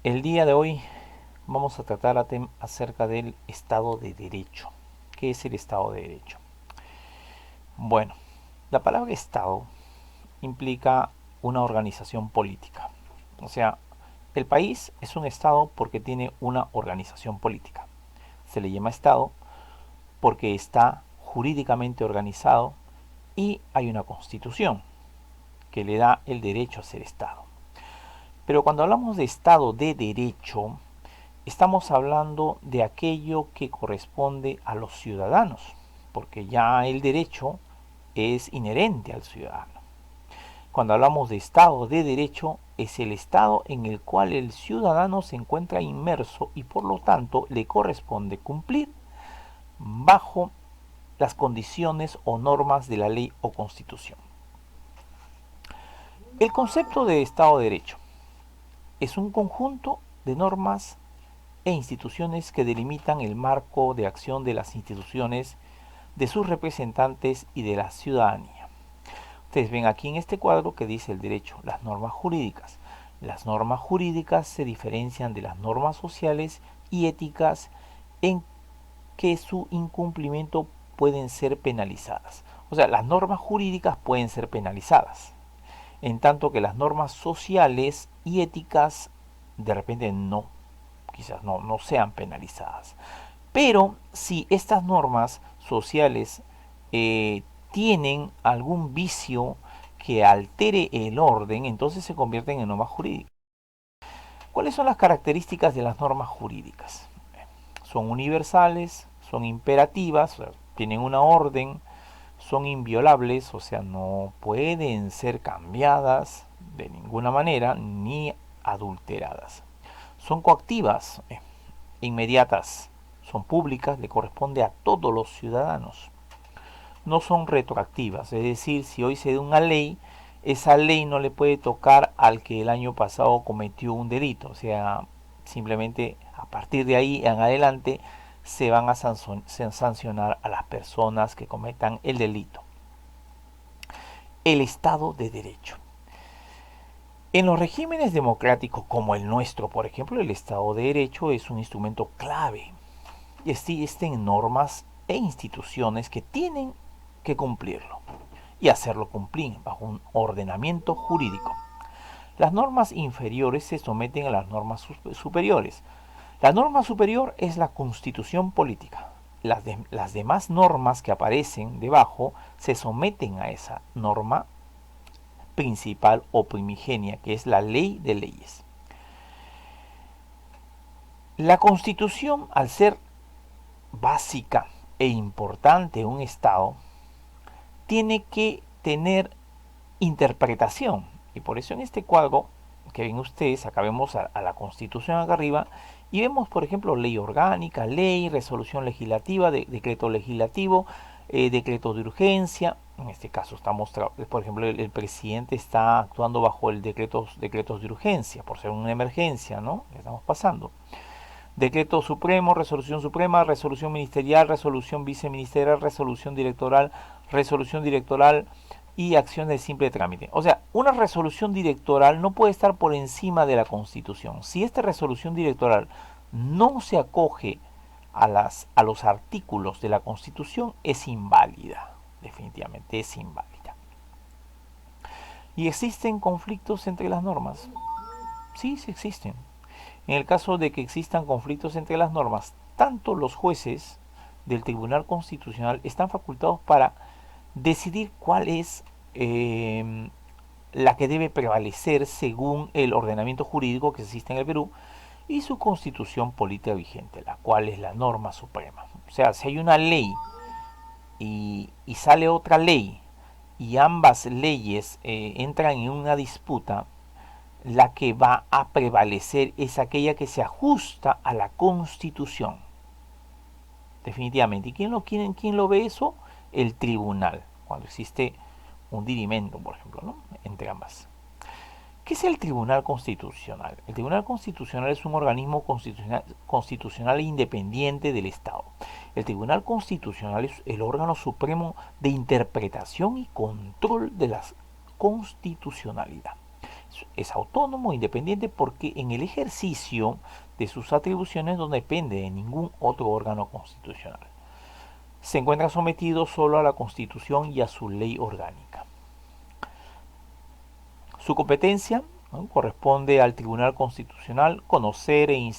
El día de hoy vamos a tratar acerca del Estado de Derecho. ¿Qué es el Estado de Derecho? Bueno, la palabra Estado implica una organización política. O sea, el país es un Estado porque tiene una organización política. Se le llama Estado porque está jurídicamente organizado y hay una constitución que le da el derecho a ser Estado. Pero cuando hablamos de Estado de Derecho, estamos hablando de aquello que corresponde a los ciudadanos, porque ya el derecho es inherente al ciudadano. Cuando hablamos de Estado de Derecho, es el Estado en el cual el ciudadano se encuentra inmerso y por lo tanto le corresponde cumplir bajo las condiciones o normas de la ley o constitución. El concepto de Estado de Derecho es un conjunto de normas e instituciones que delimitan el marco de acción de las instituciones, de sus representantes y de la ciudadanía. Ustedes ven aquí en este cuadro que dice el derecho, las normas jurídicas. Las normas jurídicas se diferencian de las normas sociales y éticas en que su incumplimiento pueden ser penalizadas. O sea, las normas jurídicas pueden ser penalizadas, en tanto que las normas sociales y éticas de repente no, quizás no sean penalizadas. Pero si estas normas sociales tienen algún vicio que altere el orden, entonces se convierten en normas jurídicas. ¿Cuáles son las características de las normas jurídicas? Son universales, son imperativas, o sea, tienen una orden, son inviolables, o sea, no pueden ser cambiadas de ninguna manera ni adulteradas. Son coactivas, inmediatas, son públicas, le corresponde a todos los ciudadanos. No son retroactivas, es decir, si hoy se da una ley, esa ley no le puede tocar al que el año pasado cometió un delito, o sea, simplemente a partir de ahí en adelante se van a sancionar a las personas que cometan el delito. El Estado de Derecho. En los regímenes democráticos como el nuestro, por ejemplo, el Estado de Derecho es un instrumento clave y existen normas e instituciones que tienen que cumplirlo y hacerlo cumplir bajo un ordenamiento jurídico. Las normas inferiores se someten a las normas superiores. La norma superior es la constitución política. Las demás normas que aparecen debajo se someten a esa norma principal o primigenia, que es la ley de leyes. La constitución, al ser básica e importante en un Estado, tiene que tener interpretación. Y por eso en este cuadro que ven ustedes, acá vemos a la Constitución acá arriba, y vemos, por ejemplo, ley orgánica, ley, resolución legislativa, decreto legislativo, decreto de urgencia. En este caso estamos, por ejemplo, el presidente está actuando bajo el decretos de urgencia, por ser una emergencia, ¿no? Que estamos pasando. Decreto supremo, resolución ministerial, resolución viceministerial, resolución directoral y acciones de simple trámite. O sea, una resolución directoral no puede estar por encima de la Constitución. Si esta resolución directoral no se acoge a los artículos de la Constitución, es inválida. Definitivamente es inválida. ¿Y existen conflictos entre las normas? Sí, sí existen. En el caso de que existan conflictos entre las normas, tanto los jueces del Tribunal Constitucional están facultados para decidir cuál es la que debe prevalecer según el ordenamiento jurídico que existe en el Perú y su constitución política vigente, la cual es la norma suprema. O sea, si hay una ley y sale otra ley y ambas leyes entran en una disputa, la que va a prevalecer es aquella que se ajusta a la Constitución. Definitivamente. ¿Y quién lo ve eso? El tribunal, cuando existe un dirimento, por ejemplo, ¿no? Entre ambas. ¿Qué es el Tribunal Constitucional? El Tribunal Constitucional es un organismo constitucional independiente del Estado. El Tribunal Constitucional es el órgano supremo de interpretación y control de la constitucionalidad. es autónomo, independiente, porque en el ejercicio de sus atribuciones no depende de ningún otro órgano constitucional. Se encuentra sometido solo a la Constitución y a su ley orgánica. Su competencia, ¿no?, corresponde al Tribunal Constitucional conocer en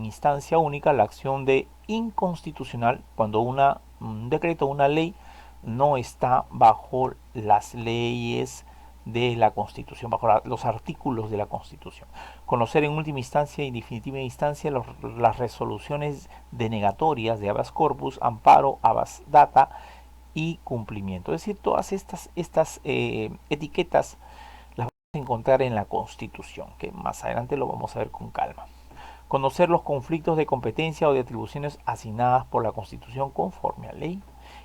instancia única la acción de inconstitucional cuando un decreto o una ley no está bajo las leyes de la Constitución, bajo los artículos de la Constitución. Conocer en última instancia y definitiva instancia las resoluciones denegatorias de habeas corpus, amparo, habeas data y cumplimiento. Es decir, todas estas etiquetas las vamos a encontrar en la Constitución, que más adelante lo vamos a ver con calma. Conocer los conflictos de competencia o de atribuciones asignadas por la Constitución conforme a ley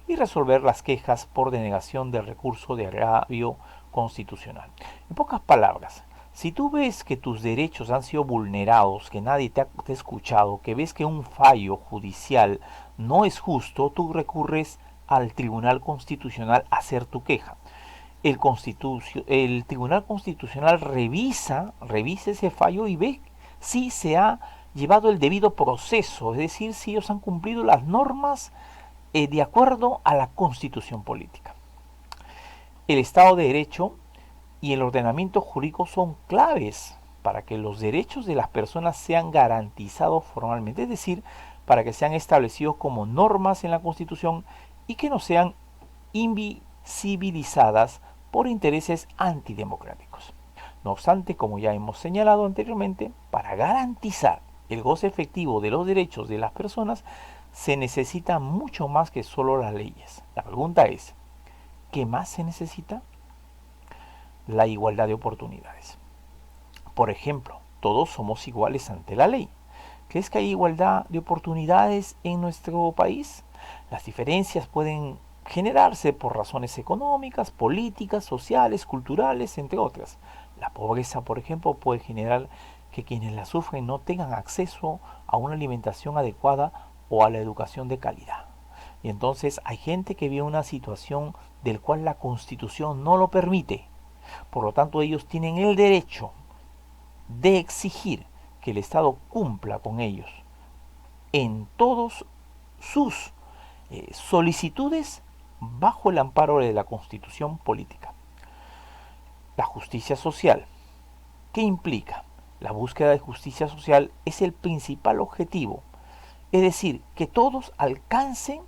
y resolver las quejas por denegación del recurso de agravio constitucional. En pocas palabras, si tú ves que tus derechos han sido vulnerados, que nadie te ha escuchado, que ves que un fallo judicial no es justo, tú recurres al Tribunal Constitucional a hacer tu queja. El Tribunal Constitucional revisa ese fallo y ve si se ha llevado el debido proceso, es decir, si ellos han cumplido las normas de acuerdo a la Constitución política. El Estado de Derecho y el ordenamiento jurídico son claves para que los derechos de las personas sean garantizados formalmente, es decir, para que sean establecidos como normas en la Constitución y que no sean invisibilizadas por intereses antidemocráticos. No obstante, como ya hemos señalado anteriormente, para garantizar el goce efectivo de los derechos de las personas se necesita mucho más que solo las leyes. La pregunta es, ¿qué más se necesita? La igualdad de oportunidades. Por ejemplo, todos somos iguales ante la ley. ¿Crees que hay igualdad de oportunidades en nuestro país? Las diferencias pueden generarse por razones económicas, políticas, sociales, culturales, entre otras. La pobreza, por ejemplo, puede generar que quienes la sufren no tengan acceso a una alimentación adecuada o a la educación de calidad. Y entonces hay gente que vive una situación del cual la Constitución no lo permite. Por lo tanto, ellos tienen el derecho de exigir que el Estado cumpla con ellos en todos sus solicitudes bajo el amparo de la Constitución política. La justicia social. ¿Qué implica? La búsqueda de justicia social es el principal objetivo, es decir, que todos alcancen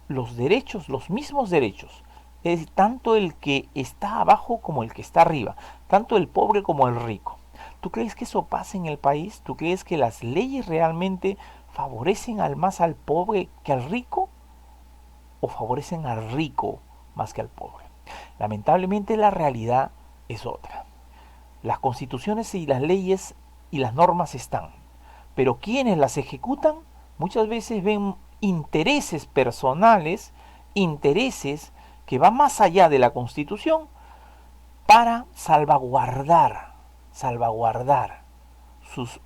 los derechos, los mismos derechos, es decir, tanto el que está abajo como el que está arriba, tanto el pobre como el rico. ¿Tú crees que eso pasa en el país? ¿Tú crees que las leyes realmente favorecen más al pobre que al rico? ¿O favorecen al rico más que al pobre? Lamentablemente la realidad es otra. Las constituciones y las leyes y las normas están, pero quienes las ejecutan muchas veces ven intereses personales, intereses que van más allá de la Constitución para salvaguardar sus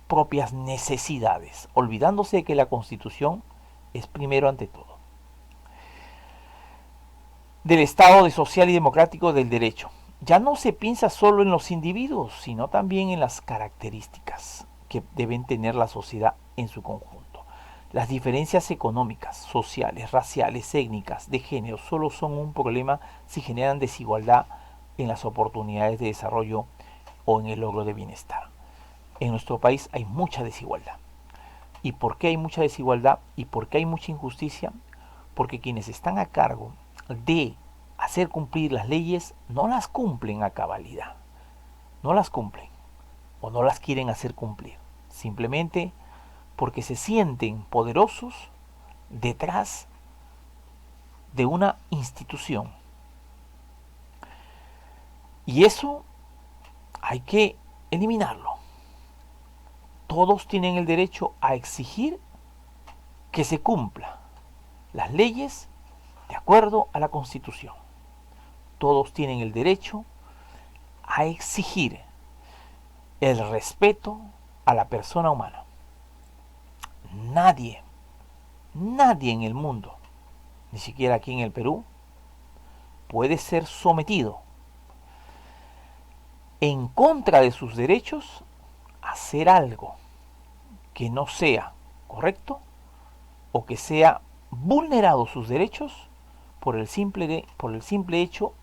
propias necesidades, olvidándose de que la Constitución es primero ante todo. Del Estado de social y democrático del derecho. Ya no se piensa solo en los individuos, sino también en las características que deben tener la sociedad en su conjunto. Las diferencias económicas, sociales, raciales, étnicas, de género, solo son un problema si generan desigualdad en las oportunidades de desarrollo o en el logro de bienestar. En nuestro país hay mucha desigualdad. ¿Y por qué hay mucha desigualdad? ¿Y por qué hay mucha injusticia? Porque quienes están a cargo de hacer cumplir las leyes no las cumplen a cabalidad. No las cumplen o no las quieren hacer cumplir. Simplemente porque se sienten poderosos detrás de una institución. Y eso hay que eliminarlo. Todos tienen el derecho a exigir que se cumpla las leyes de acuerdo a la Constitución. Todos tienen el derecho a exigir el respeto a la persona humana. Nadie en el mundo, ni siquiera aquí en el Perú, puede ser sometido en contra de sus derechos, hacer algo que no sea correcto o que sea vulnerado sus derechos por el simple hecho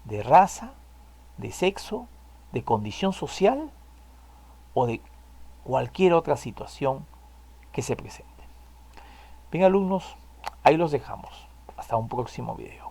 de raza, de sexo, de condición social o de cualquier otra situación que se presente. Bien, alumnos, ahí los dejamos. Hasta un próximo video.